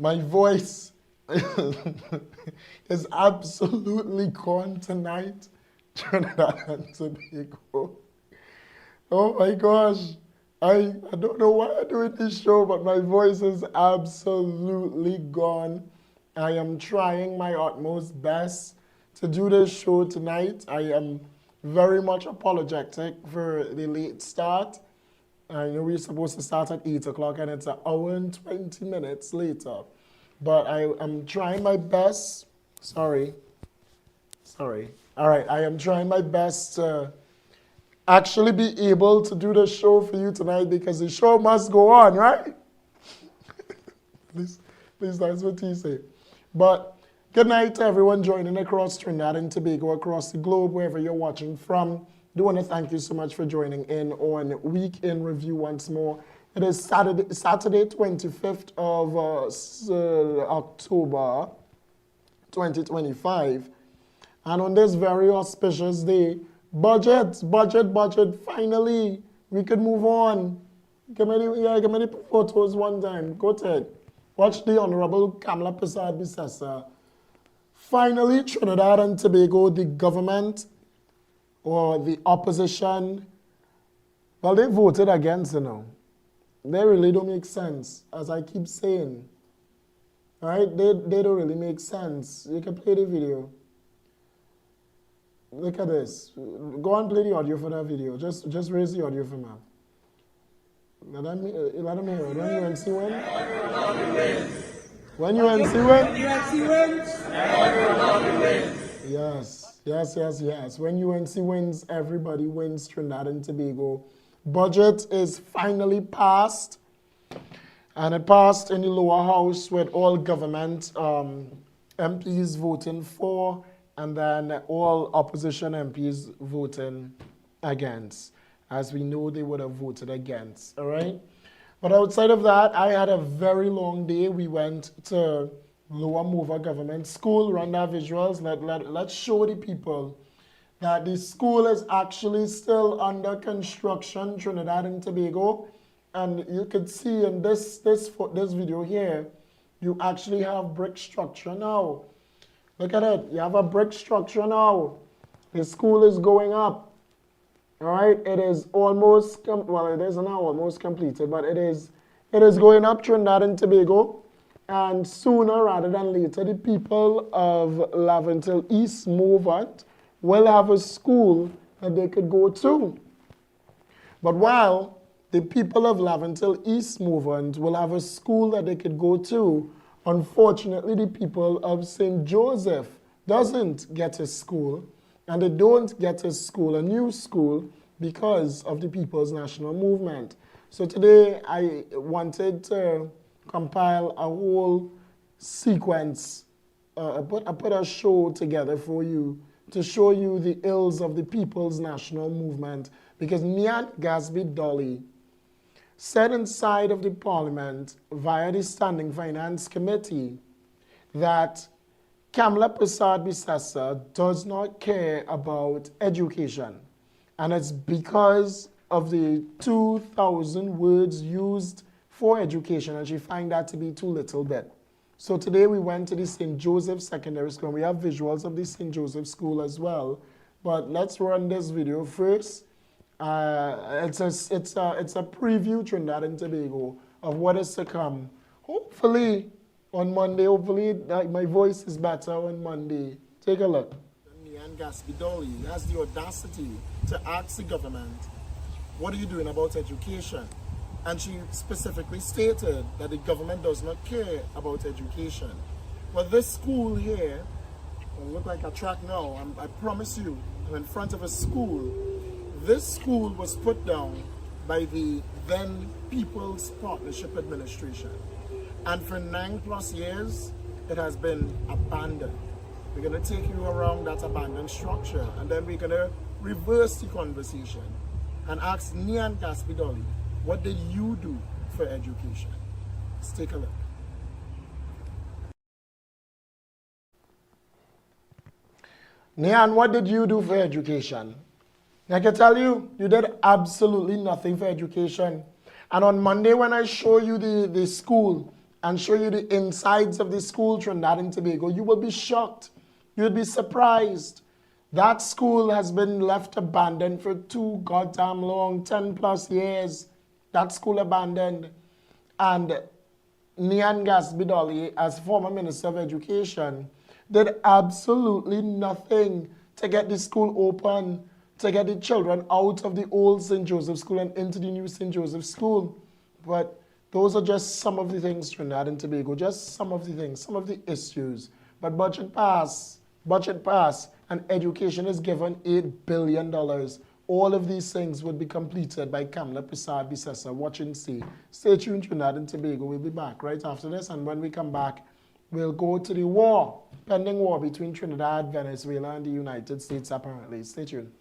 My voice is absolutely gone tonight. Trinidad and Tobago. Oh my gosh. I don't know why I'm doing this show, but my voice is absolutely gone. I am trying my utmost best to do this show tonight. I am very much apologetic for the late start. I know we're supposed to start at 8 o'clock and it's an hour and 20 minutes later. But I am trying my best. Sorry. All right, I am trying my best to actually be able to do the show for you tonight because the show must go on, right? Please, that's what he say. But good night to everyone joining across Trinidad and Tobago, across the globe, wherever you're watching from. I do want to thank you so much for joining in on Week in Review once more. It is Saturday 25th of October 2025. And on this very auspicious day, budget, finally, we could move on. Give me the photos one time. Go ahead. Watch the Honorable Kamala Persad-Bissessar. Finally, Trinidad and Tobago, the government or the opposition, well, they voted against, you know. They really don't make sense, as I keep saying. All right? They don't really make sense. You can play the video. Look at this. Go and play the audio for that video. Just raise the audio for me. Let them hear. When UNC wins? When UNC wins? Yes. When UNC wins, everybody wins. Trinidad and Tobago. Budget is finally passed. And it passed in the lower house with all government MPs voting for, and then all opposition MPs voting against. As we know, they would have voted against, all right? But outside of that, I had a very long day. We went to Lower Mova Government School, run our visuals. Let's show the people that the school is actually still under construction, Trinidad and Tobago. And you could see in this video here, you actually have brick structure now. Look at it. You have a brick structure now. The school is going up. All right. It is almost, well, it is now almost completed, but it is going up, Trinidad and Tobago. And sooner rather than later, the people of Laventille East Movement will have a school that they could go to. But while the people of Laventille East Movement will have a school that they could go to, unfortunately, the people of St. Joseph doesn't get a school, and they don't get a school, a new school, because of the People's National Movement. So today, I wanted to compile a whole sequence, I put a show together for you to show you the ills of the People's National Movement, because Nyan Gasby Dolly said inside of the Parliament via the Standing Finance Committee that Kamala Persad-Bissessar does not care about education. And it's because of the 2,000 words used for education, and she finds that to be too little bit. So today we went to the St. Joseph Secondary School, and we have visuals of the St. Joseph School as well. But let's run this video first. It's a preview, Trinidad and Tobago, of what is to come. Hopefully on Monday, my voice is better on Monday. Take a look. And Gasby Dolly has the audacity to ask the government, what are you doing about education? And she specifically stated that the government does not care about education. Well, this school here, will look like a track now. I promise you, I'm in front of a school. This school was put down by the then People's Partnership Administration. And for 9+ years, it has been abandoned. We're going to take you around that abandoned structure, and then we're going to reverse the conversation and ask Nyan Gasby Dolly, what did you do for education? Let's take a look. Nyan, what did you do for education? I can tell you, you did absolutely nothing for education. And on Monday, when I show you the school, and show you the insides of the school, Trinidad and Tobago, you will be shocked. You'll be surprised. That school has been left abandoned for too goddamn long, 10 plus years. That school abandoned. And Niangas Bidoli, as former Minister of Education, did absolutely nothing to get the school open, to get the children out of the old St. Joseph School and into the new St. Joseph School. But those are just some of the things, Trinidad and Tobago, just some of the things, some of the issues. But budget pass, and education is given $8 billion. All of these things would be completed by Kamala Prasad Bisesa. Watch and see. Stay tuned, Trinidad and Tobago. We'll be back right after this, and when we come back, we'll go to the war, pending war between Trinidad, Venezuela, and the United States, apparently. Stay tuned.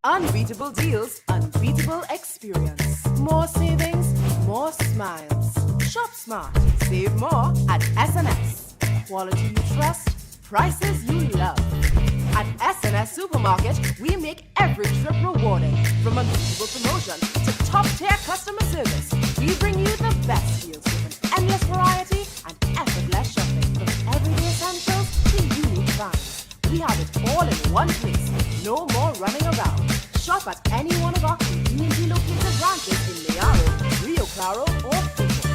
Unbeatable deals, unbeatable experience. More savings, more smiles. Shop smart, save more at SNS. Quality you trust, prices you love. At SNS Supermarket, we make every trip rewarding. From unbeatable promotions to top-tier customer service, we bring you the best deals with an endless variety and effortless shopping. From everyday essentials to unique finds. We have it all in one place. No more running around. Shop at any one of our conveniently located branches in Learo, Rio Claro, or Pico.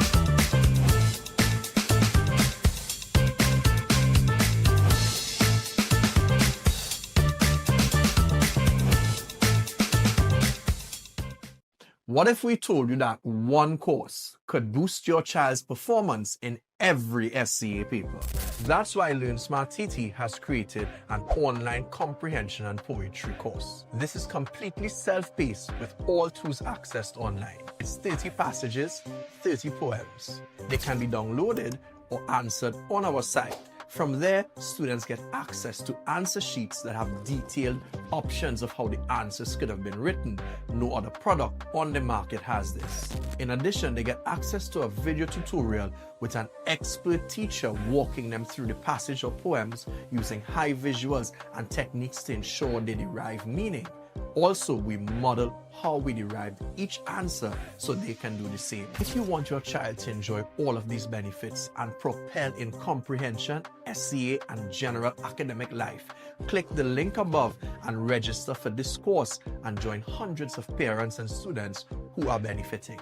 What if we told you that one course could boost your child's performance in every SCA paper? That's why Learn Smart TT has created an online comprehension and poetry course. This is completely self-paced with all tools accessed online. It's 30 passages, 30 poems. They can be downloaded or answered on our site. From there, students get access to answer sheets that have detailed options of how the answers could have been written. No other product on the market has this. In addition, they get access to a video tutorial with an expert teacher walking them through the passage or poems using high visuals and techniques to ensure they derive meaning. Also, we model how we derived each answer so they can do the same. If you want your child to enjoy all of these benefits and propel in comprehension, SCA, and general academic life, click the link above and register for this course and join hundreds of parents and students who are benefiting.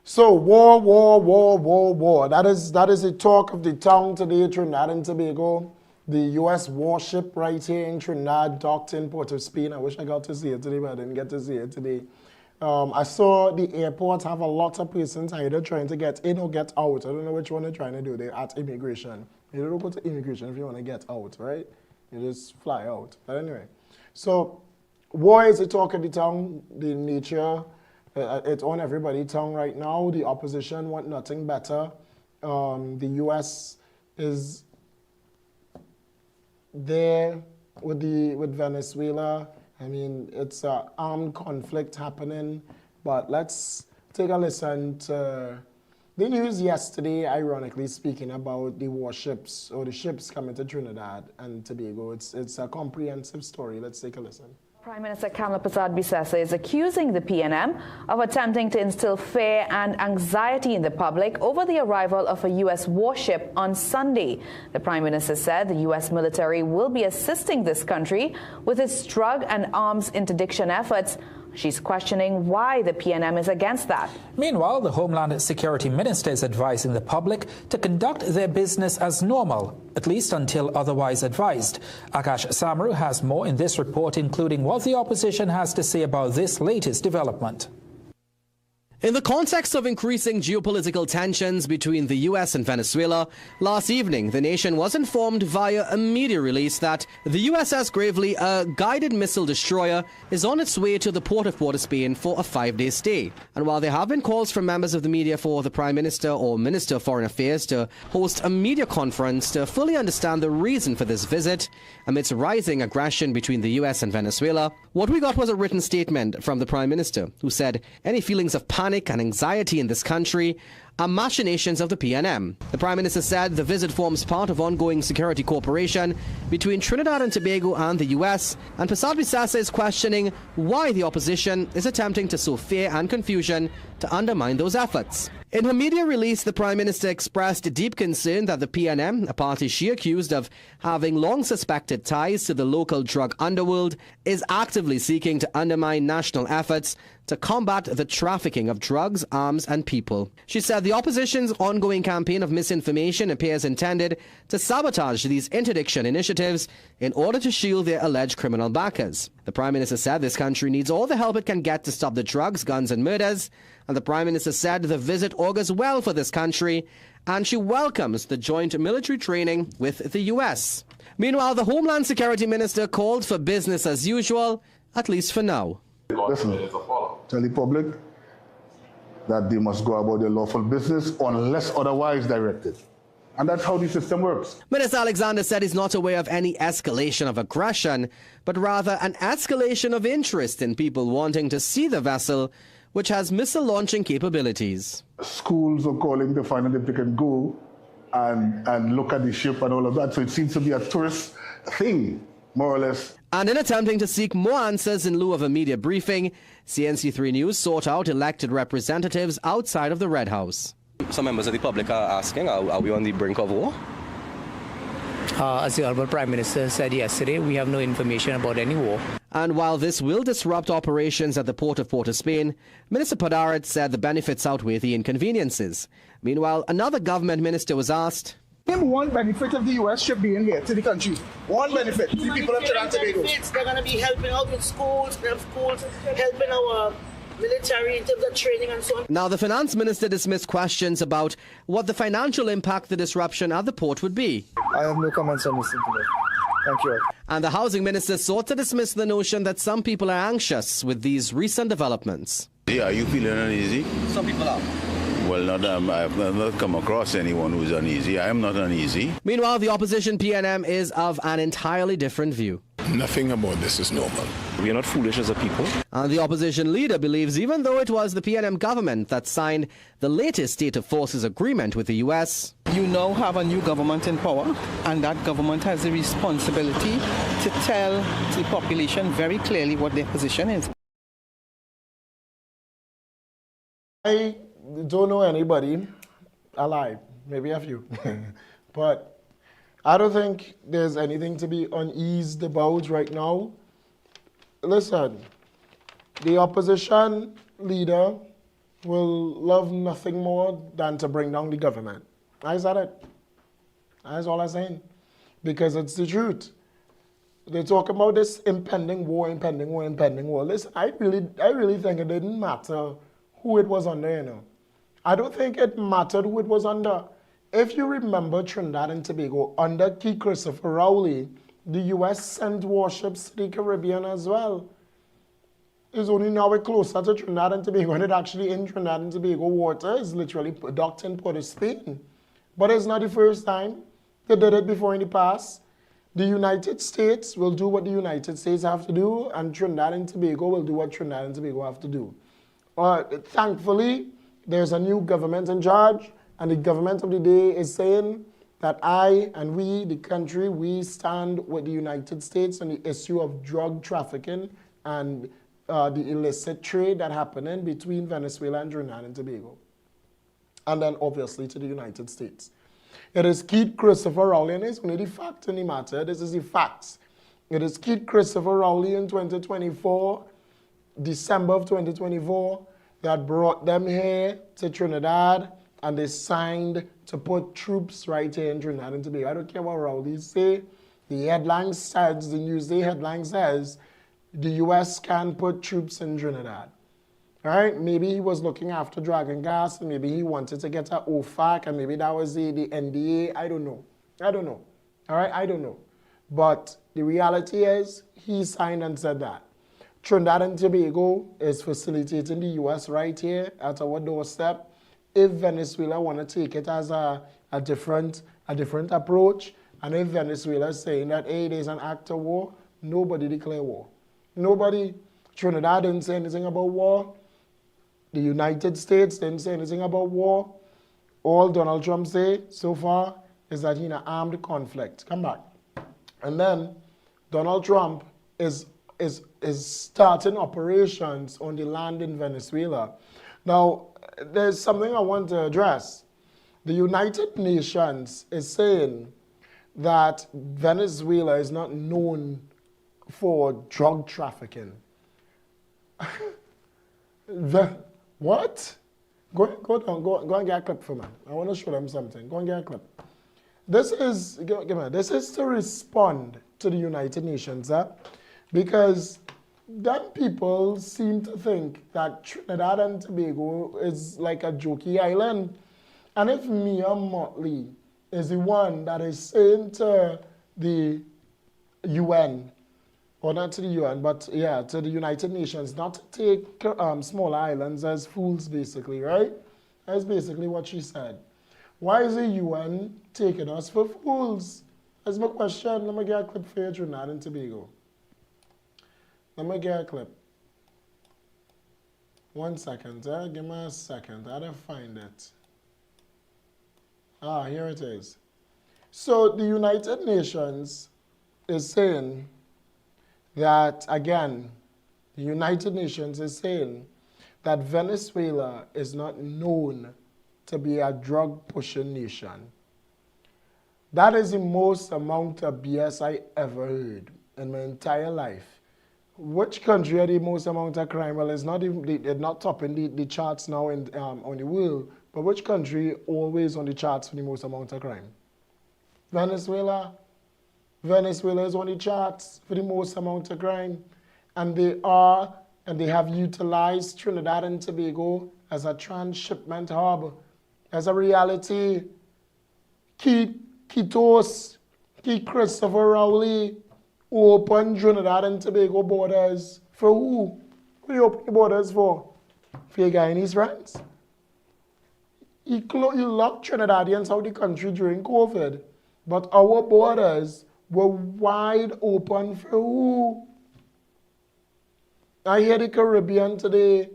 So war. That is the talk of the town today, Trinidad and Tobago. The U.S. warship right here in Trinidad docked in Port of Spain. I wish I got to see it today, but I didn't get to see it today. I saw the airport have a lot of persons either trying to get in or get out. I don't know which one they're trying to do. They're at immigration. You don't go to immigration if you want to get out, right? You just fly out. But anyway, so war is the talk of the town, the nature. It's on everybody's tongue right now. The opposition want nothing better. The U.S. is there with Venezuela. I mean, it's an armed conflict happening. But let's take a listen to the news yesterday, ironically speaking, about the warships or the ships coming to Trinidad and Tobago. It's a comprehensive story. Let's take a listen. Prime Minister Kamla Persad-Bissessar is accusing the PNM of attempting to instill fear and anxiety in the public over the arrival of a U.S. warship on Sunday. The Prime Minister said the U.S. military will be assisting this country with its drug and arms interdiction efforts. She's questioning why the PNM is against that. Meanwhile, the Homeland Security Minister is advising the public to conduct their business as normal, at least until otherwise advised. Akash Samaru has more in this report, including what the opposition has to say about this latest development. In the context of increasing geopolitical tensions between the U.S. and Venezuela, last evening the nation was informed via a media release that the USS Gravely, a guided missile destroyer, is on its way to the port of Port of Spain for a 5-day stay. And while there have been calls from members of the media for the Prime Minister or Minister of Foreign Affairs to host a media conference to fully understand the reason for this visit, amidst rising aggression between the U.S. and Venezuela, what we got was a written statement from the Prime Minister, who said any feelings of panic and anxiety in this country are machinations of the PNM. The Prime Minister said the visit forms part of ongoing security cooperation between Trinidad and Tobago and the US, and Persad-Bissessar is questioning why the opposition is attempting to sow fear and confusion to undermine those efforts. In her media release, the Prime Minister expressed deep concern that the PNM, a party she accused of having long suspected ties to the local drug underworld, is actively seeking to undermine national efforts to combat the trafficking of drugs, arms and people. She said the opposition's ongoing campaign of misinformation appears intended to sabotage these interdiction initiatives in order to shield their alleged criminal backers. The Prime Minister said this country needs all the help it can get to stop the drugs, guns and murders, and the Prime Minister said the visit augurs well for this country, and she welcomes the joint military training with the US. Meanwhile, the Homeland Security Minister called for business as usual, at least for now. Listen, tell the public that they must go about their lawful business unless otherwise directed. And that's how the system works. Minister Alexander said he's not aware of any escalation of aggression, but rather an escalation of interest in people wanting to see the vessel, which has missile launching capabilities. Schools are calling to find out if they can go and look at the ship and all of that. So it seems to be a tourist thing, more or less. And in attempting to seek more answers in lieu of a media briefing, CNC3 News sought out elected representatives outside of the Red House. Some members of the public are asking, are we on the brink of war? As the Honourable Prime Minister said yesterday, we have no information about any war. And while this will disrupt operations at the port of Port of Spain, Minister Padaret said the benefits outweigh the inconveniences. Meanwhile, another government minister was asked, Name one benefit of the U.S. ship being here to the country. One benefit to the people of Trinidad and Tobago. They're going to be helping out with schools, helping our military in terms of training and so on. Now, the finance minister dismissed questions about what the financial impact the disruption at the port would be. I have no comments on this today. Thank you. And the housing minister sought to dismiss the notion that some people are anxious with these recent developments. Yeah, are you feeling uneasy? Some people are. Well, I've not come across anyone who's uneasy. I am not uneasy. Meanwhile, the opposition PNM is of an entirely different view. Nothing about this is normal. We are not foolish as a people. And the opposition leader believes even though it was the PNM government that signed the latest State of Forces agreement with the US, you now have a new government in power, and that government has the responsibility to tell the population very clearly what their position is. I don't know anybody alive, maybe a few, but I don't think there's anything to be uneased about right now. Listen, the opposition leader will love nothing more than to bring down the government. I said it. That's all I'm saying. Because it's the truth. They talk about this impending war. Listen, I really think it didn't matter who it was under, you know. I don't think it mattered who it was under. If you remember Trinidad and Tobago, under Key Christopher Rowley, the U.S. sent warships to the Caribbean as well. It's only now we're closer to Trinidad and Tobago, and it actually in Trinidad and Tobago water is literally docked in Port of Spain. But it's not the first time. They did it before in the past. The United States will do what the United States have to do, and Trinidad and Tobago will do what Trinidad and Tobago have to do. Thankfully, there's a new government in charge, and the government of the day is saying that I and we, the country, we stand with the United States on the issue of drug trafficking and the illicit trade that happening between Venezuela and Trinidad and Tobago. And then obviously to the United States. It is Keith Christopher Rowley, and it's only the fact in the matter. This is the facts. It is Keith Christopher Rowley in 2024, December of 2024, that brought them here to Trinidad, and they signed to put troops right here in Trinidad and Tobago. I don't care what Rowley say. The headline says, the Newsday headline says, the U.S. can put troops in Trinidad. All right, maybe he was looking after Dragon Gas, and maybe he wanted to get an OFAC, and maybe that was the NDA. I don't know. All right, I don't know. But the reality is, he signed and said that. Trinidad and Tobago is facilitating the U.S. right here at our doorstep. If Venezuela want to take it as a different approach, and if Venezuela is saying that, hey, there's an act of war, nobody declare war. Nobody. Trinidad didn't say anything about war. The United States didn't say anything about war. All Donald Trump say so far is that he's in an armed conflict. Come back. And then Donald Trump is starting operations on the land in Venezuela. Now, there's something I want to address. The United Nations is saying that Venezuela is not known for drug trafficking. What? Go and get a clip for me. I want to show them something. Go and get a clip. This is to respond to the United Nations, because them people seem to think that Trinidad and Tobago is like a jokey island. And if Mia Motley is the one that is saying to the UN, or not to the UN, but yeah, to the United Nations, not to take smaller islands as fools, basically, right? That's basically what she said. Why is the UN taking us for fools? That's my question. Let me get a clip for you, Trinidad and Tobago. Let me get a clip. 1 second, give me a second. I don't find it. Ah, here it is. So the United Nations is saying that, again, the United Nations is saying that Venezuela is not known to be a drug-pushing nation. That is the most amount of BS I ever heard in my entire life. Which country had the most amount of crime? Well, it's not even, they're not topping the charts now on the world, but which country always on the charts for the most amount of crime? Venezuela. Venezuela is on the charts for the most amount of crime, and they have utilized Trinidad and Tobago as a transshipment hub. As a reality, Keith Christopher Rowley opened Trinidad and Tobago borders for who? Who you open the borders for? For your Guyanese friends? He locked Trinidadians out of the country during COVID, but our borders were wide open for who? I hear the Caribbean today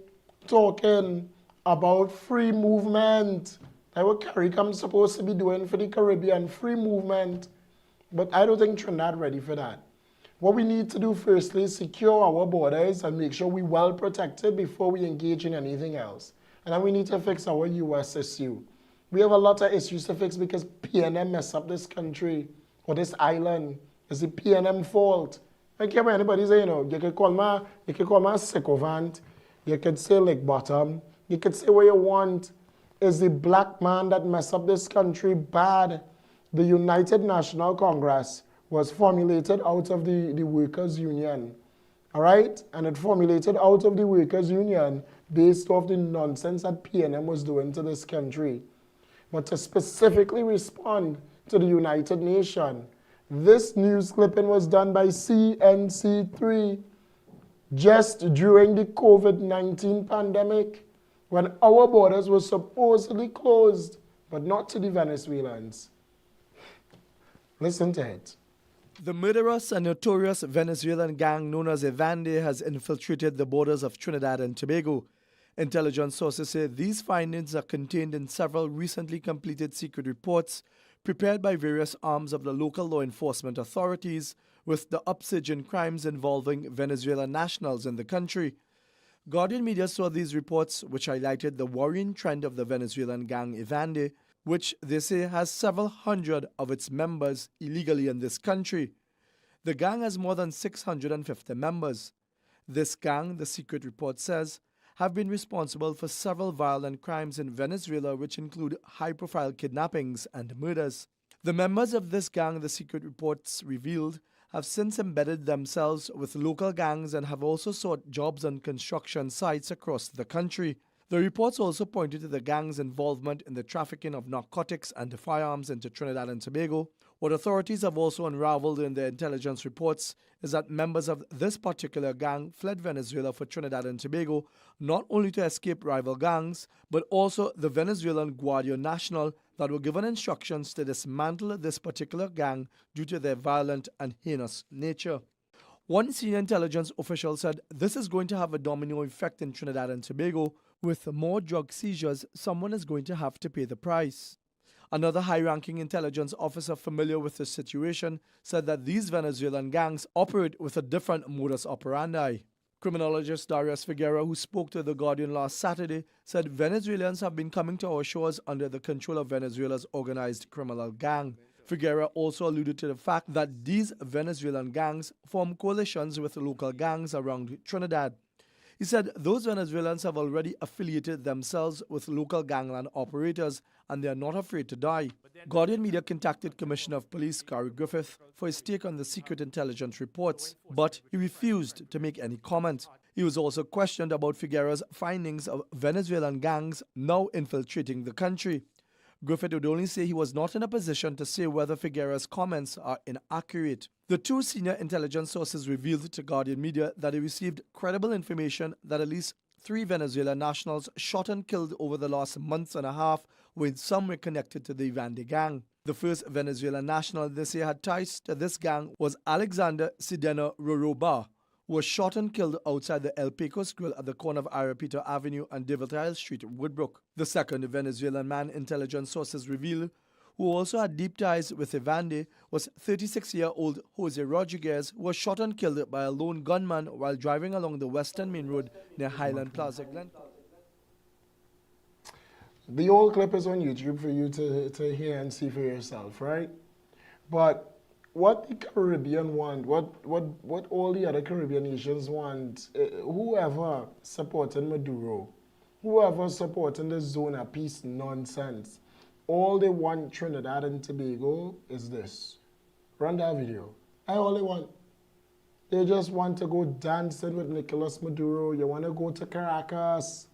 talking about free movement. That's what CARICOM's supposed to be doing for the Caribbean, free movement. But I don't think Trinidad ready for that. What we need to do firstly is secure our borders and make sure we're well protected before we engage in anything else. And then we need to fix our US issue. We have a lot of issues to fix because PNM messed up this country. Or this island. It's the PNM fault. I can't hear anybody say, you could call me a sycophant, you could say Lake Bottom, you could say what you want. It's the black man that messed up this country bad. The United National Congress was formulated out of the workers' union. All right? And it formulated out of the workers' union based off the nonsense that PNM was doing to this country. But to specifically respond to the United Nations. This news clipping was done by CNC3 just during the COVID-19 pandemic when our borders were supposedly closed, but not to the Venezuelans. Listen to it. The murderous and notorious Venezuelan gang known as Evande has infiltrated the borders of Trinidad and Tobago. Intelligence sources say these findings are contained in several recently completed secret reports prepared by various arms of the local law enforcement authorities with the upsurge in crimes involving Venezuelan nationals in the country. Guardian media saw these reports, which highlighted the worrying trend of the Venezuelan gang Evande, which they say has several hundred of its members illegally in this country. The gang has more than 650 members. This gang, the secret report says, have been responsible for several violent crimes in Venezuela, which include high-profile kidnappings and murders. The members of this gang, the secret reports revealed, have since embedded themselves with local gangs and have also sought jobs on construction sites across the country. The reports also pointed to the gang's involvement in the trafficking of narcotics and firearms into Trinidad and Tobago. What authorities have also unraveled in their intelligence reports is that members of this particular gang fled Venezuela for Trinidad and Tobago, not only to escape rival gangs, but also the Venezuelan Guardia Nacional that were given instructions to dismantle this particular gang due to their violent and heinous nature. One senior intelligence official said this is going to have a domino effect in Trinidad and Tobago. With more drug seizures, someone is going to have to pay the price. Another high-ranking intelligence officer familiar with the situation said that these Venezuelan gangs operate with a different modus operandi. Criminologist Darius Figuera, who spoke to The Guardian last Saturday, said Venezuelans have been coming to our shores under the control of Venezuela's organized criminal gang. Figuera also alluded to the fact that these Venezuelan gangs form coalitions with local gangs around Trinidad. He said those Venezuelans have already affiliated themselves with local gangland operators and they are not afraid to die. Guardian Media contacted Commissioner of Police Gary Griffith for his take on the secret intelligence reports, but he refused to make any comment. He was also questioned about Figuera's findings of Venezuelan gangs now infiltrating the country. Griffith would only say he was not in a position to say whether Figuera's comments are inaccurate. The two senior intelligence sources revealed to Guardian Media that they received credible information that at least 3 Venezuelan nationals shot and killed over the last month and a half, with some were connected to the Evande gang. The first Venezuelan national they say had ties to this gang was Alexander Sidena Roroba, who was shot and killed outside the El Pecos Grill at the corner of Arapito Avenue and Devil Street, Woodbrook. The second Venezuelan man intelligence sources reveal, who also had deep ties with Evande, was 36-year-old Jose Rodriguez, who was shot and killed by a lone gunman while driving along the Western Main Road near Highland Plaza, Glen. The whole clip is on YouTube for you to hear and see for yourself, right? But what the Caribbean want, what all the other Caribbean nations want, whoever supporting Maduro, whoever supporting the zone of peace nonsense, all they want Trinidad and Tobago is this. Run that video. All they want. They just want to go dancing with Nicolas Maduro. You want to go to Caracas.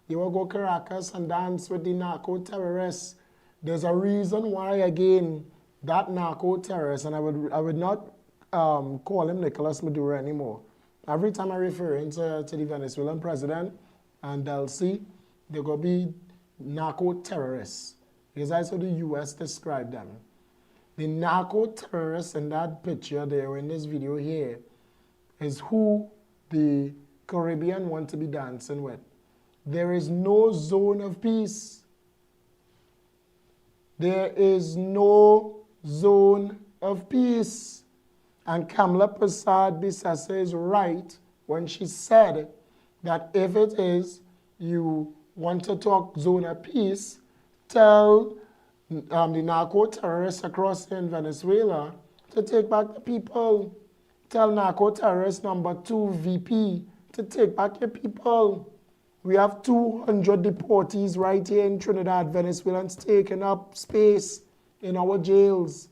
You want to go Caracas and dance with the narco-terrorists. There's a reason why, again, that narco-terrorist, and I would not call him Nicolas Maduro anymore. Every time I refer to the Venezuelan president and Delcy, they're going to be narco-terrorists. Because that's how the U.S. described them. The narco-terrorists in that picture there, in this video here, is who the Caribbean want to be dancing with. There is no zone of peace. There is no zone of peace. And Kamala Persad-Bissessar is right when she said that if it is you want to talk zone of peace, tell the narco-terrorists across in Venezuela to take back the people. Tell narco-terrorist number 2 VP to take back your people. We have 200 deportees right here in Trinidad, Venezuelans taking up space in our jails.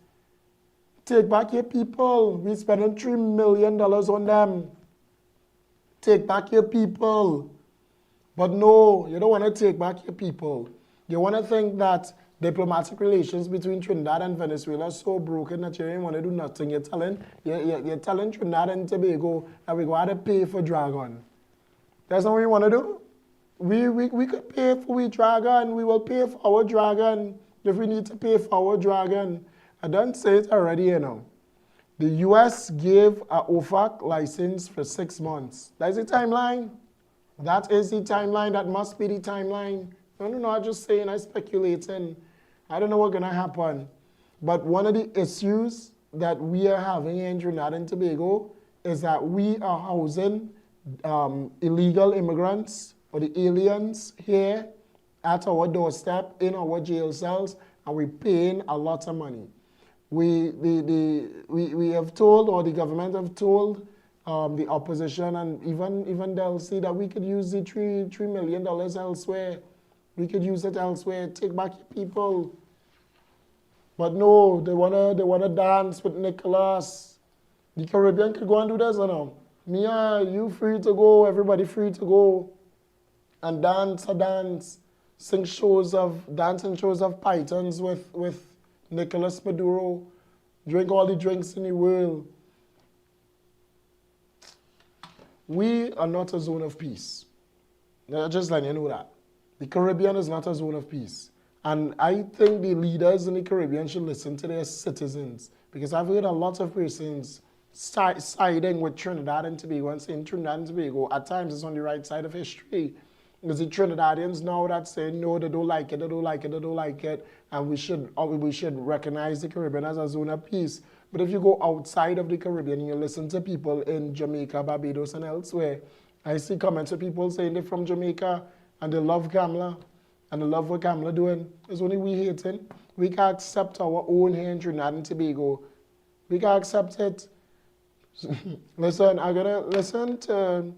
Take back your people. We're spending $3 million on them. Take back your people. But no, you don't want to take back your people. You want to think that diplomatic relations between Trinidad and Venezuela are so broken that you don't want to do nothing. You're telling Trinidad and Tobago that we're going to pay for Dragon. That's not what we want to do. We could pay for we Dragon. We will pay for our Dragon if we need to pay for our Dragon. I don't say it already, you know. The U.S. gave a OFAC license for 6 months. That's the timeline. That is the timeline. That must be the timeline. No, I'm just saying, I'm speculating. I don't know what's going to happen. But one of the issues that we are having in Trinidad and Tobago is that we are housing illegal immigrants or the aliens here at our doorstep in our jail cells, and we're paying a lot of money. We have told, or the government have told the opposition and even they'll see that we could use the $3 million elsewhere. We could use it elsewhere. Take back your people. But no, they wanna dance with Nicholas. The Caribbean could go and do this, you know. Mia, you free to go. Everybody free to go and dance a dance, dancing shows of pythons with Nicolas Maduro, drink all the drinks in the world. We are not a zone of peace. Just letting you know that. The Caribbean is not a zone of peace. And I think the leaders in the Caribbean should listen to their citizens, because I've heard a lot of persons siding with Trinidad and Tobago and saying Trinidad and Tobago at times is on the right side of history. Because the Trinidadians now that saying no, they don't like it, and we should recognize the Caribbean as a zone of peace. But if you go outside of the Caribbean and you listen to people in Jamaica, Barbados, and elsewhere, I see comments of people saying they're from Jamaica and they love Kamala and they love what Kamala doing. It's only we hating. We can accept our own here in Trinidad and Tobago. We can accept it. Listen, I'm gonna listen to,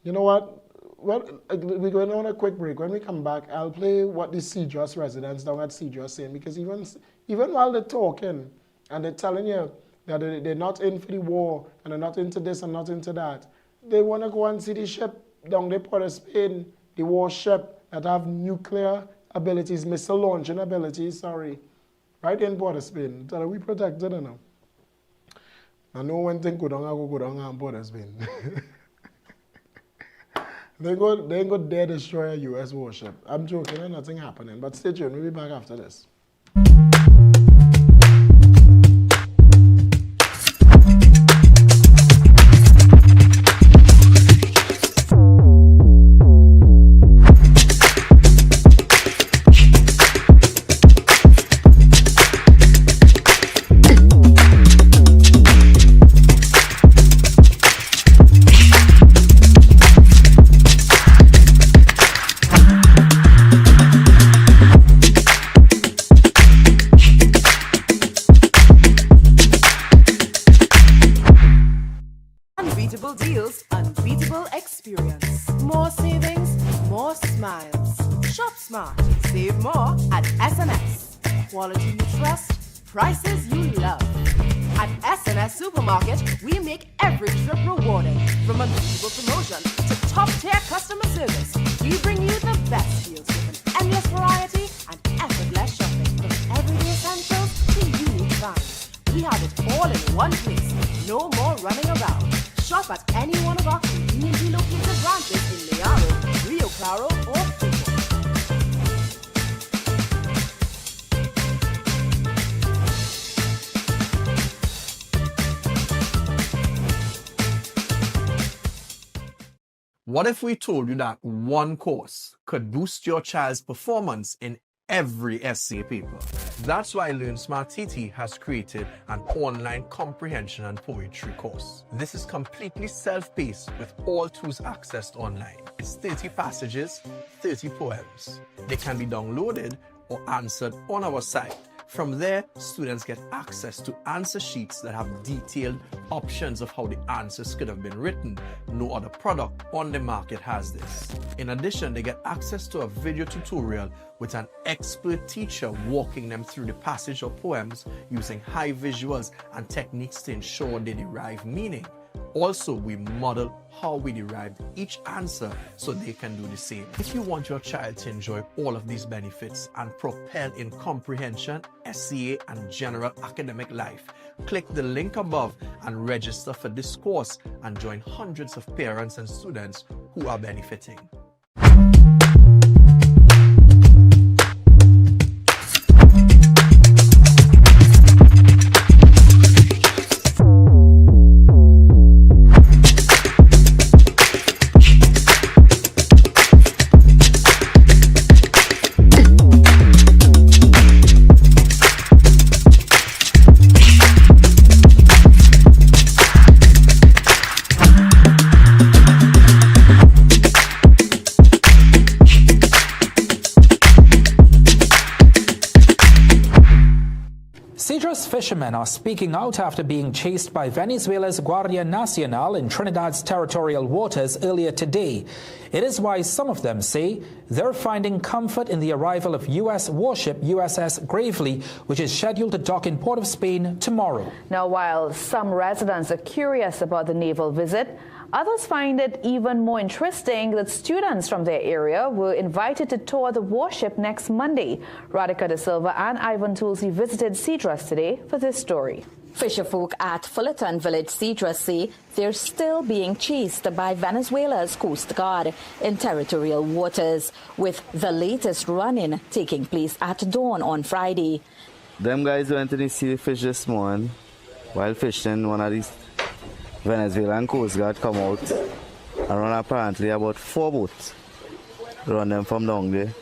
you know what? Well, we're going on a quick break. When we come back, I'll play what the Cedros residents down at Cedros saying, because even while they're talking and they're telling you that they're not in for the war and they're not into this and not into that, they want to go and see the ship down there, Port of Spain, the warship that have nuclear abilities, missile launching abilities, right in Port of Spain. So we protected enough. I know one thing go down and Port of Spain. They ain't go dare destroy a U.S. warship. I'm joking, and nothing happening. But stay tuned, we'll be back after this. Unbeatable deals, unbeatable experience. More savings, more smiles. Shop smart, save more at SNS. Quality you trust, prices you love. At SNS Supermarket, we make every trip rewarding. From unbeatable promotion to top-tier customer service, we bring you the best deals with an endless variety and effortless shopping. From everyday essentials to unique finds. We have it all in one place. No more running around. Shop at any one of our conveniently located branches in Mayaro, Rio Claro, or Pico. What if we told you that one course could boost your child's performance in every SCA paper? That's why Learn Smart TT has created an online comprehension and poetry course. This is completely self-paced with all tools accessed online. It's 30 passages, 30 poems. They can be downloaded or answered on our site. From there, students get access to answer sheets that have detailed options of how the answers could have been written. No other product on the market has this. In addition, they get access to a video tutorial with an expert teacher walking them through the passage or poems using high visuals and techniques to ensure they derive meaning. Also, we model how we derived each answer so they can do the same. If you want your child to enjoy all of these benefits and propel in comprehension, SCA, and general academic life, click the link above and register for this course and join hundreds of parents and students who are benefiting. Cedros fishermen are speaking out after being chased by Venezuela's Guardia Nacional in Trinidad's territorial waters earlier today. It is why some of them say they're finding comfort in the arrival of U.S. warship USS Gravely, which is scheduled to dock in Port of Spain tomorrow. Now, while some residents are curious about the naval visit, others find it even more interesting that students from their area were invited to tour the warship next Monday. Radhika De Silva and Ivan Toolsey visited Cedros today for this story. Fisherfolk at Fullerton Village, Cedros, say they're still being chased by Venezuela's Coast Guard in territorial waters, with the latest run-in taking place at dawn on Friday. Them guys went to the sea fish this morning. While fishing, one of these Venezuelan Coast Guard come out and run apparently about 4 boats. Run them from down there.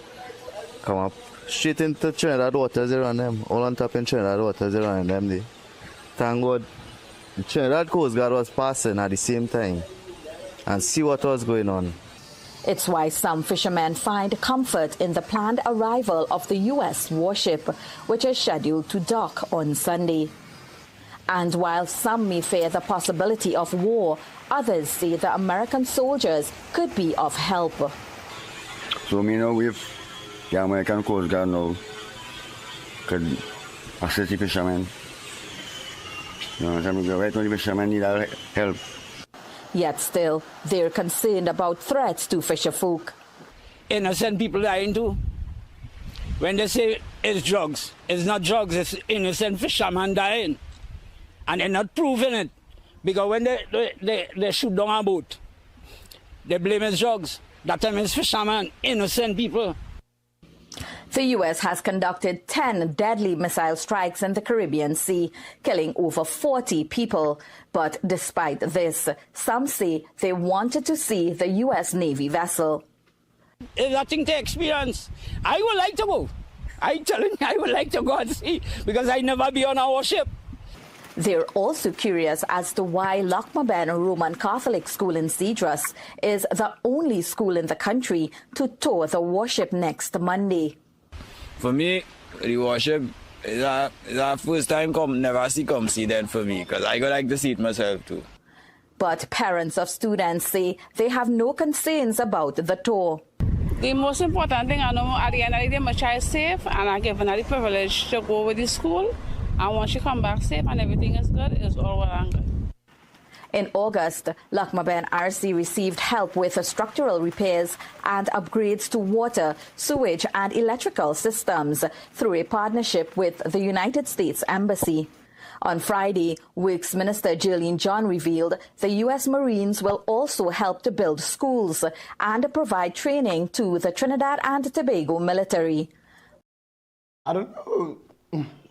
Come up straight into Trinidad waters, they run them. All on top in Trinidad waters, they run them there. Thank God the Trinidad Coast Guard was passing at the same time and see what was going on. It's why some fishermen find comfort in the planned arrival of the U.S. warship, which is scheduled to dock on Sunday. And while some may fear the possibility of war, others say the American soldiers could be of help. So, me know if the American Coast Guard now could assist the fishermen. You know, right now the fishermen need our help. Yet still, they're concerned about threats to fisherfolk. Innocent people dying too. When they say it's drugs, it's not drugs, it's innocent fishermen dying. And they're not proving it. Because when they shoot down a boat, they blame it drugs. That time it's fishermen, innocent people. The U.S. has conducted 10 deadly missile strikes in the Caribbean Sea, killing over 40 people. But despite this, some say they wanted to see the U.S. Navy vessel. It's nothing to experience. I would like to go. I'm telling you, I would like to go and see, because I never be on a warship. They're also curious as to why Lochmaben Roman Catholic School in Cedros is the only school in the country to tour the warship next Monday. For me, the warship is a first time never see that for me, because I would like to see it myself too. But parents of students say they have no concerns about the tour. The most important thing I know at the end of the day, my child is safe, and I'm given her the privilege to go with the school. And once she come back safe and everything is good, it's all well and good. In August, Lochmaben RC received help with structural repairs and upgrades to water, sewage and electrical systems through a partnership with the United States Embassy. On Friday, Works Minister Jerlene John revealed the U.S. Marines will also help to build schools and provide training to the Trinidad and Tobago military. I don't know.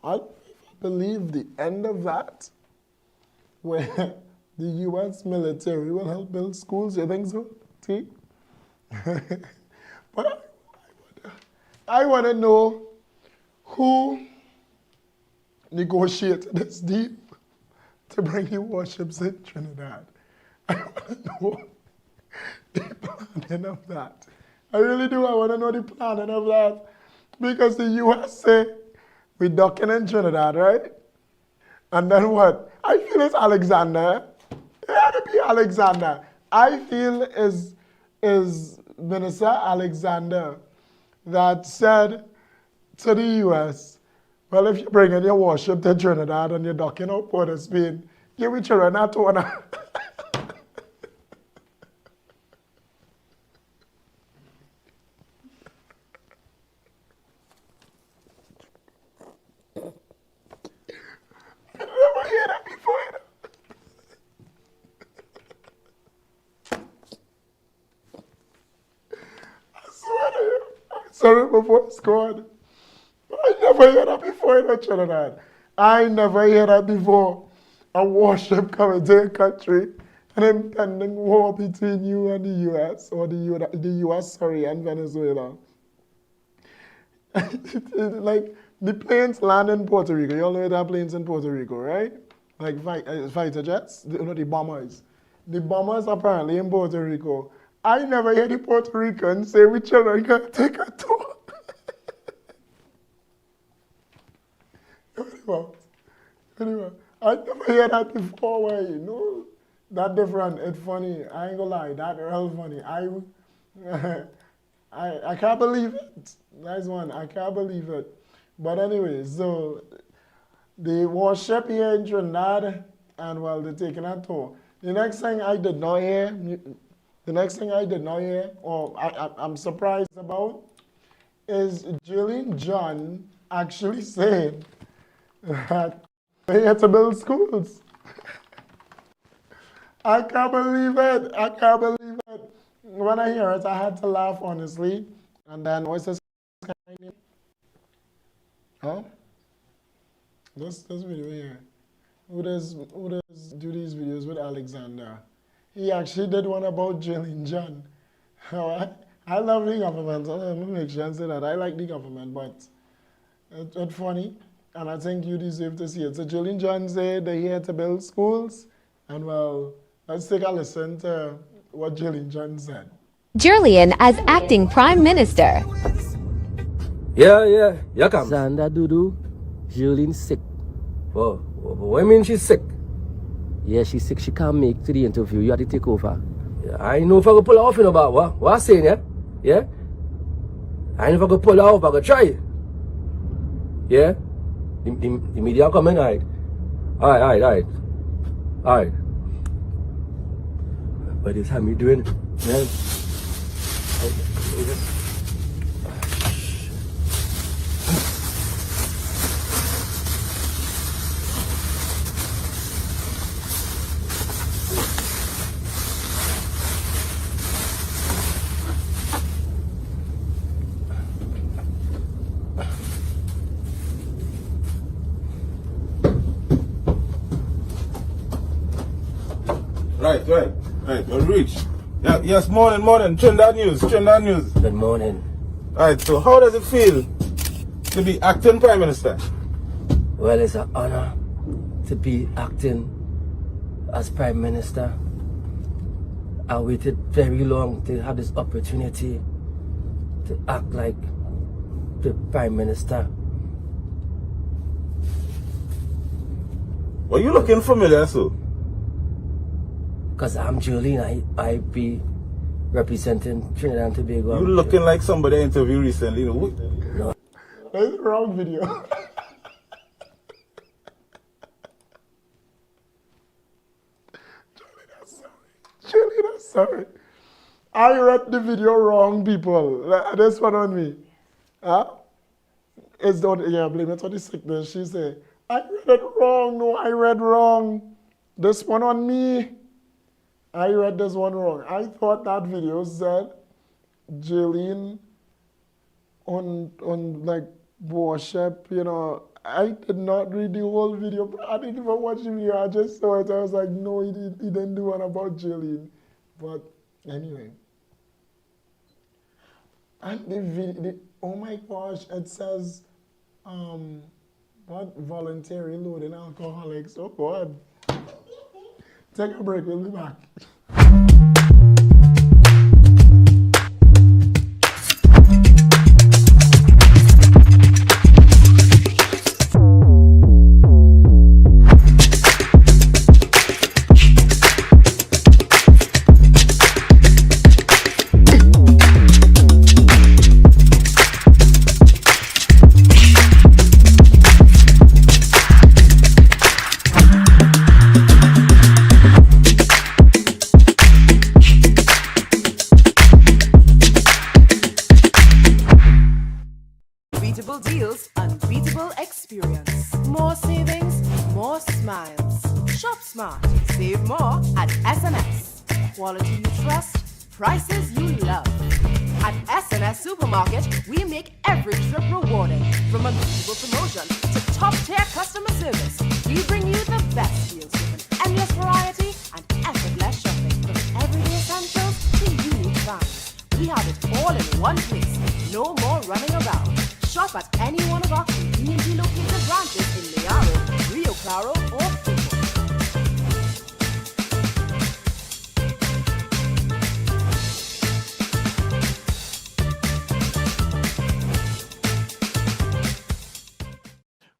I believe the end of that, where the U.S. military will help build schools. You think so, T? But I want to know who negotiated this deal to bring the warships in Trinidad. I want to know the planning of that. I really do. I want to know the planning of that. Because the U.S. say, we're docking in Trinidad, right? And then what? I feel it's Alexander. It had to be Alexander. I feel is Minister Alexander that said to the U.S., well, if you bring in your warship to Trinidad and you're docking out Port of Spain, give it your not to honor. Sorry before it's gone. I never heard that before in Trinidad. I never heard that before. A warship coming to a country, an impending war between you and the U.S. or the U.S. and Venezuela. Like the planes land in Puerto Rico. You all know there are planes in Puerto Rico, right? Like fighter jets, the bombers. The bombers apparently in Puerto Rico. I never hear the Puerto Ricans say we children can take a tour. Anyway, I never heard that before. Where you know that different. It's funny. I ain't gonna lie. That real funny. I can't believe it. Nice one. I can't believe it. But anyway, so the warship here in Trinidad, and well, they're taking a tour. The next thing I did not hear, or I'm surprised about, is Jillian John actually saying that they had to build schools. I can't believe it. I can't believe it. When I hear it, I had to laugh, honestly. And then, what's this guy name? Huh? This video here. Who does do these videos with Alexander? He actually did one about Jillian John. I love the government. Let me make sure and say that. I like the government, but it's funny. And I think you deserve to see it. So Jillian John said they're here to build schools. And well, let's take a listen to what Jillian John said. Jillian as acting Prime Minister. Yeah, come. Sanda Dudu, Jillian sick. Oh, what do you mean she's sick? Yeah, she's sick. She can't make to the interview. You have to take over. Yeah, I know if I can pull her off in about what I'm saying, yeah? Yeah? I know if I can pull her off, I can try. Yeah? The media coming, alright. Alright. But this how me doing, man. Right, we'll reach. Yeah, yes, morning. Trinidad News. Good morning. Alright, so how does it feel to be acting Prime Minister? Well, it's an honor to be acting as Prime Minister. I waited very long to have this opportunity to act like the Prime Minister. Well, you looking familiar, so? Because I'm Jolene, I be representing Trinidad and Tobago. You looking like somebody I interviewed recently, you know? No. That's the wrong video. Jolene, I'm sorry. I read the video wrong, people. This one on me. Huh? It's not, yeah, blame it on the sickness. She said, I read it wrong. No, I read wrong. This one on me. I read this one wrong. I thought that video said Jillian on like warship, you know. I did not read the whole video. I didn't even watch the video. I just saw it. I was like, no, he didn't do one about Jillian. But anyway. And the video, oh my gosh, it says, what? Voluntary loading alcoholics. Oh God. Take a break, we'll be back. Unbeatable deals, unbeatable experience. More savings, more smiles. Shop smart, save more at SNS. Quality you trust, prices you love. At SNS Supermarket, we make every trip rewarding. From unbeatable promotion to top-tier customer service, we bring you the best deals with an endless variety and effortless shopping. From everyday essentials to unique finds. We have it all in one place. No more running around. Shop at any one of our conveniently located branches in Mayaro, Rio Claro, or Fuco.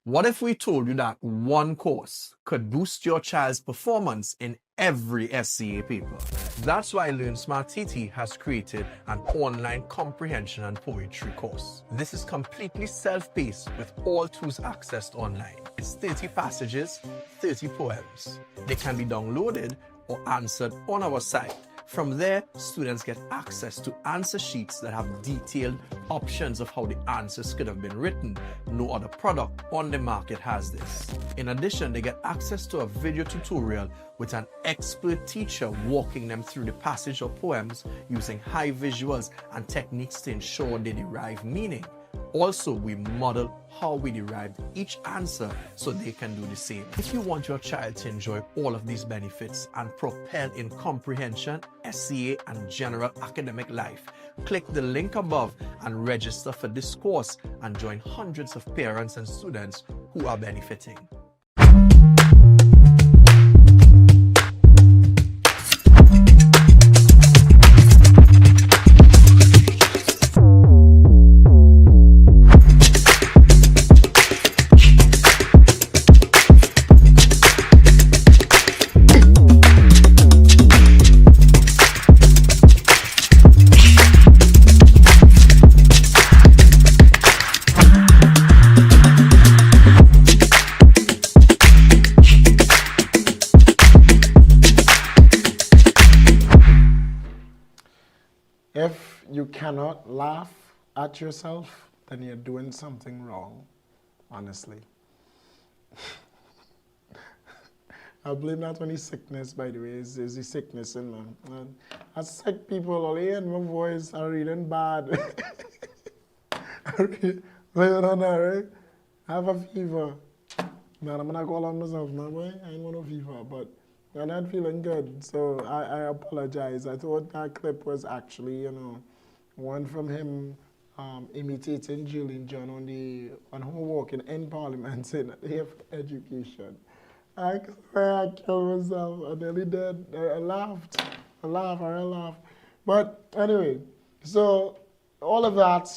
What if we told you that one course could boost your child's performance in every SCA paper? That's why Learn Smart TT has created an online comprehension and poetry course. This is completely self-paced with all tools accessed online. It's 30 passages, 30 poems. They can be downloaded or answered on our site. From there, students get access to answer sheets that have detailed options of how the answers could have been written. No other product on the market has this. In addition, they get access to a video tutorial with an expert teacher walking them through the passage or poems using high visuals and techniques to ensure they derive meaning. Also, we model how we derived each answer so they can do the same. If you want your child to enjoy all of these benefits and propel in comprehension, SCA, and general academic life, click the link above and register for this course and join hundreds of parents and students who are benefiting. If you cannot laugh at yourself, then you're doing something wrong, honestly. I blame that on his sickness, by the way. Is the sickness in man. And as sick people, all in my voice are reading bad. Right? I have a fever. Man, I'm gonna call on myself, my boy. I ain't want no fever, but I'm not feeling good, so I apologize. I thought that clip was actually, one from him imitating Julian John on her walking in Parliament saying that they have education. I swear I killed myself. I nearly did. I laughed. I laughed. But anyway, so all of that,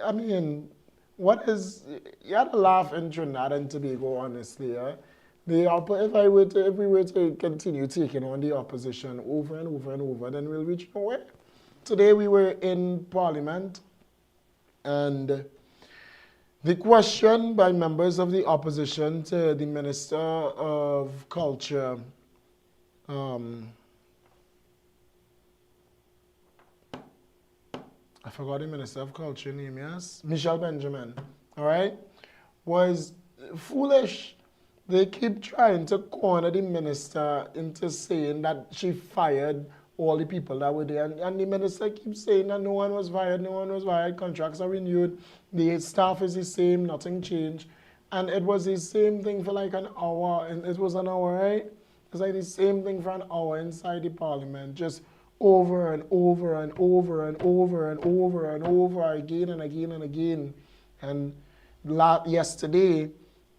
I mean, you had to laugh in Trinidad and Tobago, honestly, yeah? If we were to continue taking on the opposition over and over and over, then we'll reach nowhere. Today we were in Parliament, and the question by members of the opposition to the Minister of Culture, I forgot the Minister of Culture name, yes? Michelle Benjamin, all right, was foolish. They keep trying to corner the minister into saying that she fired all the people that were there. And the minister keeps saying that no one was fired, contracts are renewed, the staff is the same, nothing changed. And it was the same thing for like an hour, and it was an hour, right? It's like the same thing for an hour inside the Parliament, just over and over and over and over and over and over again and again and again. And yesterday,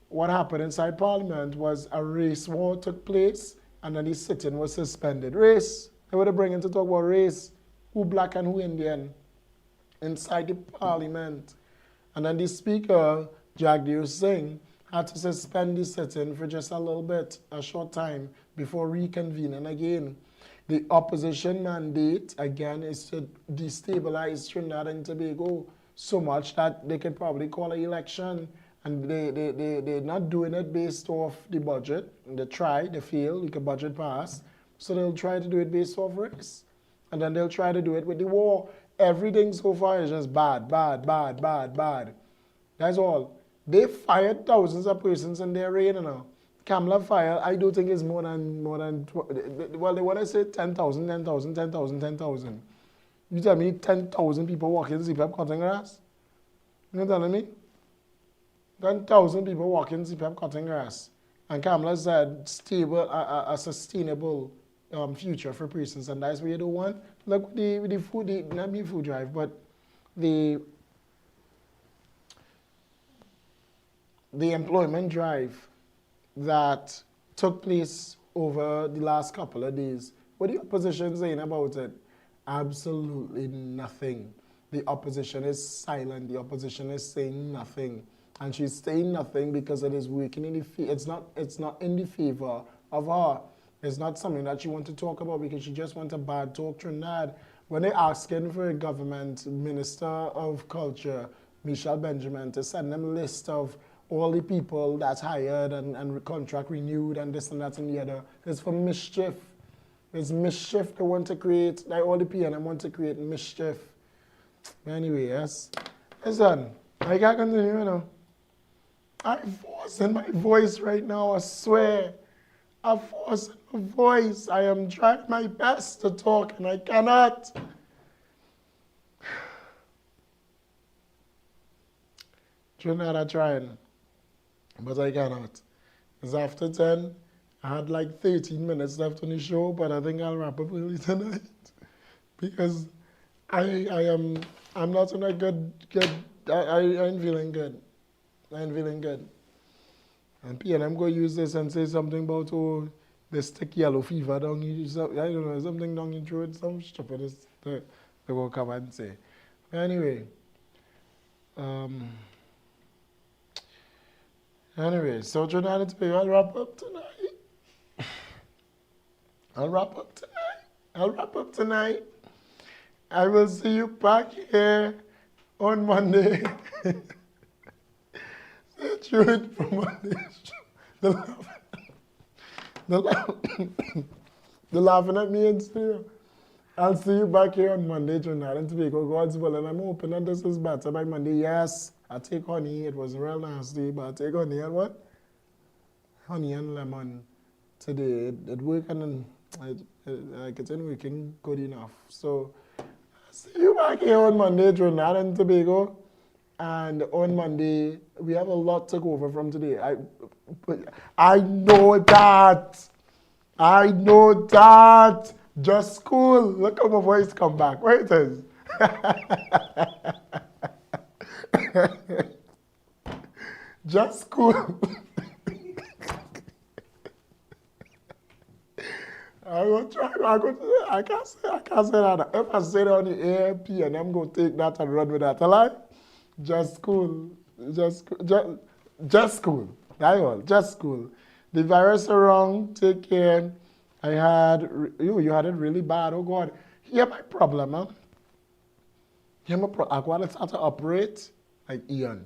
what happened inside Parliament was a race war took place, and then the sitting was suspended. Race. They were bringing to talk about race, who black and who Indian, inside the Parliament. And then the Speaker, Jagdeep Singh, had to suspend the sitting for just a little bit, a short time, before reconvening again. The opposition mandate, again, is to destabilize Trinidad and Tobago so much that they could probably call an election. And they're not doing it based off the budget. They try, they fail, the budget pass. So they'll try to do it based off race. And then they'll try to do it with the war. Everything so far is just bad. That's all. They fired thousands of persons in their reign now. Kamala fire, I do think it's more than, well, they want to say 10,000. You tell me 10,000 people walking to CPAP cutting grass? You telling me? 10,000 people walking CPAP cutting grass. And Kamala said stable, a sustainable future for persons, and that's what you don't want. Look, the food, not the food drive, but the employment drive that took place over the last couple of days. What the opposition saying about it? Absolutely nothing. The opposition is silent. The opposition is saying nothing. and she's saying nothing because it is working in it's not in the favor of her. It's not something that she wants to talk about because she just wants to bad talk Trinidad. When they're asking for a government minister of culture, Michelle Benjamin, to send them a list of all the people that's hired and contract renewed and this and that and the other, it's for mischief. It's mischief they want to create, like all the PNM want to create mischief. Anyway, yes. Listen, I can't continue, you know. I'm forcing my voice right now, I swear. I'm forcing my voice. I am trying my best to talk and I cannot. Trinidad, I'm trying, but I cannot. It's after 10. I had like 13 minutes left on the show, but I think I'll wrap up early tonight because I'm not in a good, I ain't feeling good. I ain't feeling good. And PNM go use this and say something about, oh, they stick yellow fever down your, I don't know, something down your throat, some stupid they will come and say. Anyway, so Trinidad and Tobago, I'll wrap up tonight. I'll wrap up tonight. I will see you back here on Monday. Stay tuned for Monday's show. The laughing at me in studio. I'll see you back here on Monday, Trinidad and Tobago. God's willing. I'm hoping that this is better by Monday. Yes, I take honey. It was real nasty, but I take honey and what? Honey and lemon today. It worked and like it's been working good enough. So I'll see you back here on Monday, Trinidad and Tobago. And on Monday, we have a lot to go over from today. I know that. Just school. Look how my voice come back. Where it is. Just school. I can't say that. If I say that on the air, and I'm going to take that and run with that. Hello? Just school. Just school. That's all. Just school. The virus around, take care. You had it really bad. Oh God. Here's my problem, huh? I want to start to operate like Ian.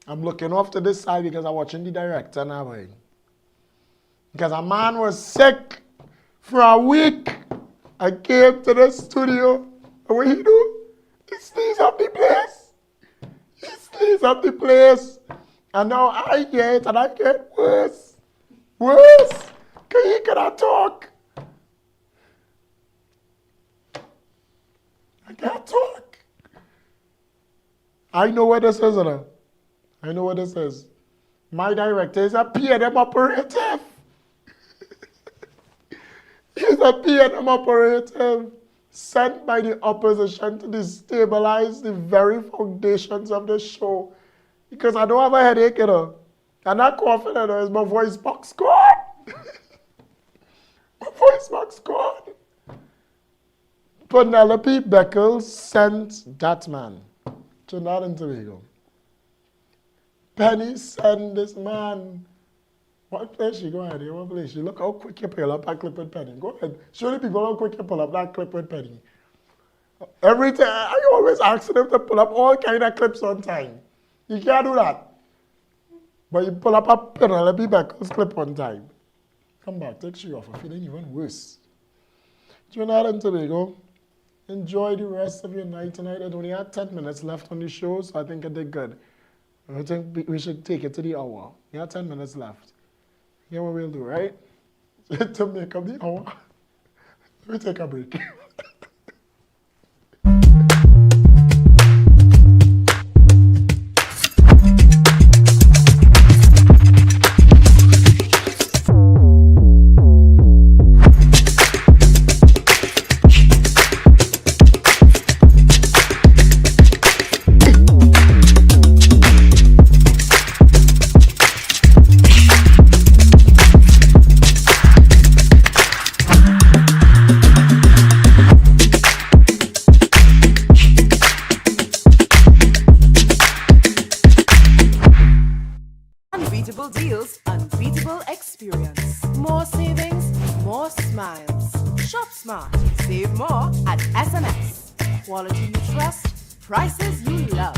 I'm looking off to this side because I'm watching the director now. Because a man was sick for a week. I came to the studio. And what he do? He sneezed up the place. And now I get worse. Because he cannot talk. I can't talk. I know what this is, I know what this is. My director is a PNM operative. He's a PNM operative sent by the opposition to destabilize the very foundations of the show. Because I don't have a headache, you know. I'm not confident, is my voice box gone? My voice box gone. Penelope Beckles sent that man. Trinidad and Tobago. Penny sent this man. What place she go ahead? What place she? Look how quick you pull up that clip with Penny. Go ahead. Show the people how quick you pull up that clip with Penny. Every time, I always ask them to pull up all kind of clips on time. You can't do that. But you pull up a Penelope Beckles clip on time. Come back, take you off. I'm feeling even worse. Trinidad and Tobago, enjoy the rest of your night tonight. I only had 10 minutes left on the show, so I think I did good. I think we should take it to the hour. We have 10 minutes left. Here's what we'll do, right? To make up the hour, let me take a break. unbeatable deals, unbeatable experience. More savings, more smiles. Shop smart, save more at SNS. Quality you trust, prices you love.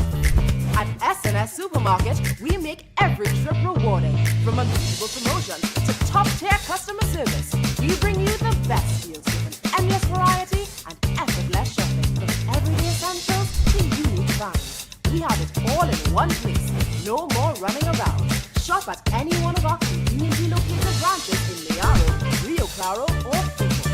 At SNS Supermarket, we make every trip rewarding. From unbeatable promotions to top-tier customer service, we bring you the best deals with an endless variety and effortless shopping. From everyday essentials to unique finds, we have it all in one place. No more running around. Shop at any one of our conveniently located branches in Mayaro, Rio Claro, or Fuco.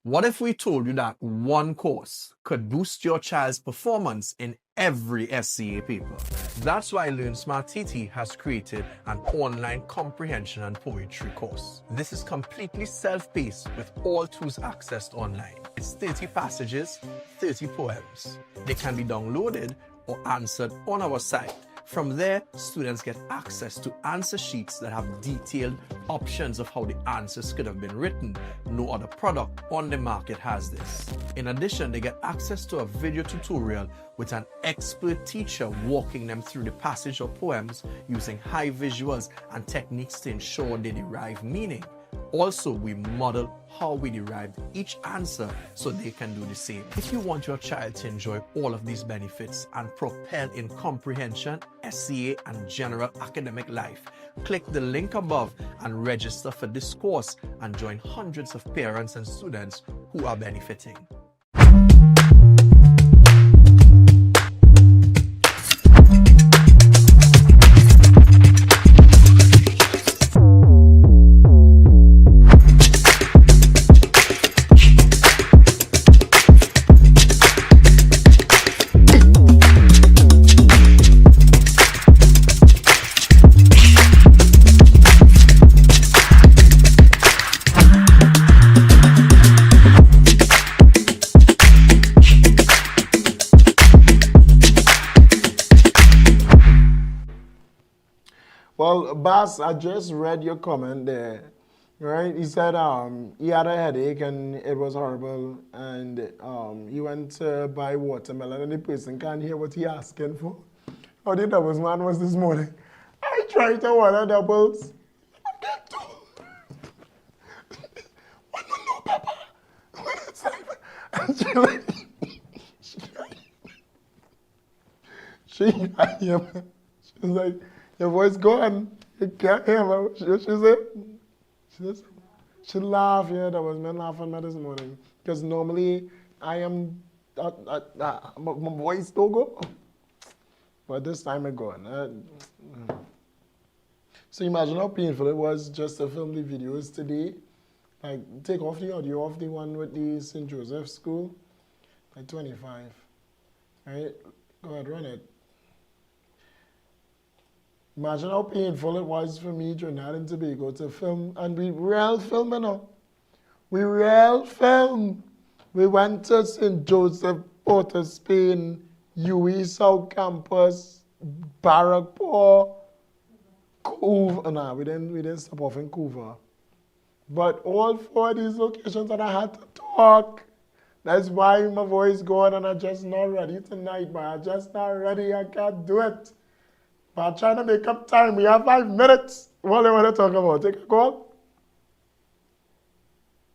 What if we told you that one course could boost your child's performance in every SCA paper? That's why Learn Smart TT has created an online comprehension and poetry course. This is completely self-paced with all tools accessed online. It's 30 passages, 30 poems. They can be downloaded or answered on our site. From there, students get access to answer sheets that have detailed options of how the answers could have been written. No other product on the market has this. In addition, they get access to a video tutorial with an expert teacher walking them through the passage or poems using high visuals and techniques to ensure they derive meaning. Also, we model how we derived each answer so they can do the same. If you want your child to enjoy all of these benefits and propel in comprehension, SCA, and general academic life, click the link above and register for this course and join hundreds of parents and students who are benefiting. Well, Bas, I just read your comment there, right? He said he had a headache and it was horrible, and he went to buy watermelon and the person can't hear what he asking for. How the doubles man was this morning. I tried to order doubles. I get two. One no pepper. And she was like, your voice gone. You can't hear me. She said, she laughed. Yeah, that was me laughing at this morning. Because normally I am, my voice don't go. But this time it gone. So imagine how painful it was just to film the videos today. Like, take off the audio of the one with the St. Joseph School. Like 25. Right? Go ahead, run it. Imagine how painful it was for me, Trinidad and Tobago, to film, and we real film, you know. We real film. We went to St. Joseph, Port of Spain, UE South Campus, Barrackpore, Couva. No, we didn't stop off in Couva. But all four of these locations, and I had to talk. That's why my voice going, and I'm just not ready tonight, man. I'm just not ready. I can't do it. But I'm trying to make up time. We have 5 minutes. What do you want to talk about? Take a call?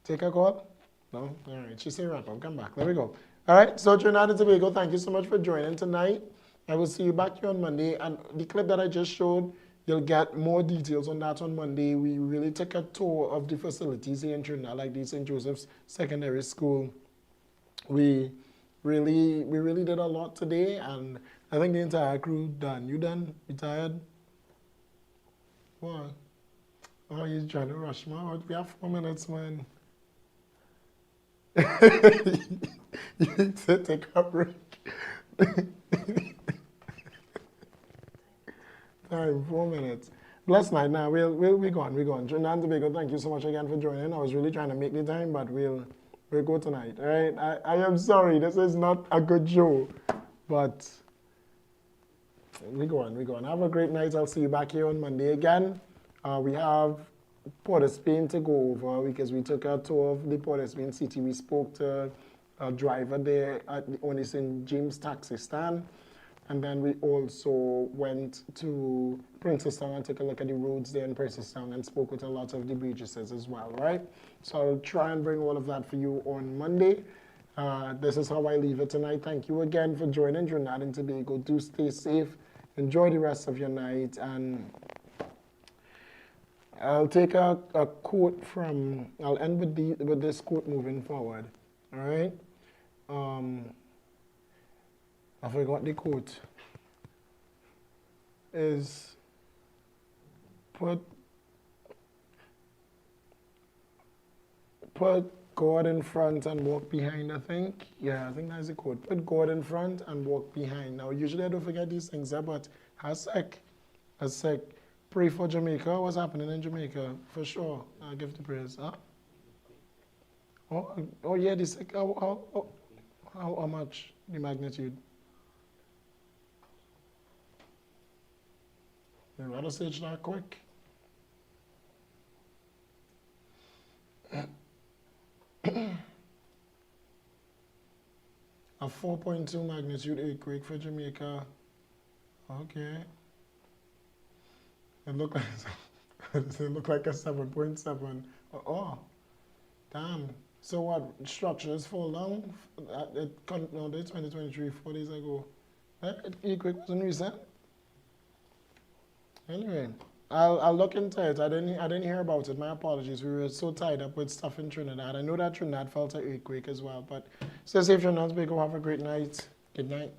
Take a call? No? All right. She said wrap up. Come back. There we go. All right. So Trinidad and Tobago, thank you so much for joining tonight. I will see you back here on Monday. And the clip that I just showed, you'll get more details on that on Monday. We really took a tour of the facilities here in Trinidad, like the St. Joseph's Secondary School. We really did a lot today, and I think the entire crew done. You done? You tired? What? Oh, you're trying to rush me out. We have 4 minutes, man. You need to take a break. Time, 4 minutes. Bless night now. We're gone. Trinidad and Tobago, thank you so much again for joining. I was really trying to make the time, but we'll go tonight. All right. I am sorry. This is not a good show, but we go on. Have a great night. I'll see you back here on Monday again. We have Port of Spain to go over because we took a tour of the Port of Spain city. We spoke to a driver there at the St. James taxi stand. And then we also went to Princestown and took a look at the roads there in Princestown and spoke with a lot of the Burgesses as well, right? So I'll try and bring all of that for you on Monday. This is how I leave it tonight. Thank you again for joining Trinidad and Tobago. Do stay safe. Enjoy the rest of your night. And I'll take a quote from, I'll end with this quote moving forward, all right? I forgot the quote. Is put God in front and walk behind, I think. Yeah, I think that's the quote. Put God in front and walk behind. Now, usually I don't forget these things, but a sec. Pray for Jamaica. What's happening in Jamaica? For sure. I'll give the prayers. Huh? Oh yeah, the sec. How much? The magnitude? You rather say it that quick? A 4.2 magnitude earthquake for Jamaica. Okay. It looked like a 7.7. Oh, damn. So what? Structures fall down? No, they 2023, 4 days ago. That earthquake wasn't recent. Anyway, I'll look into it. I didn't hear about it. My apologies. We were so tied up with stuff in Trinidad. I know that Trinidad felt an earthquake as well. But stay safe, Trinidad. Have a great night. Good night.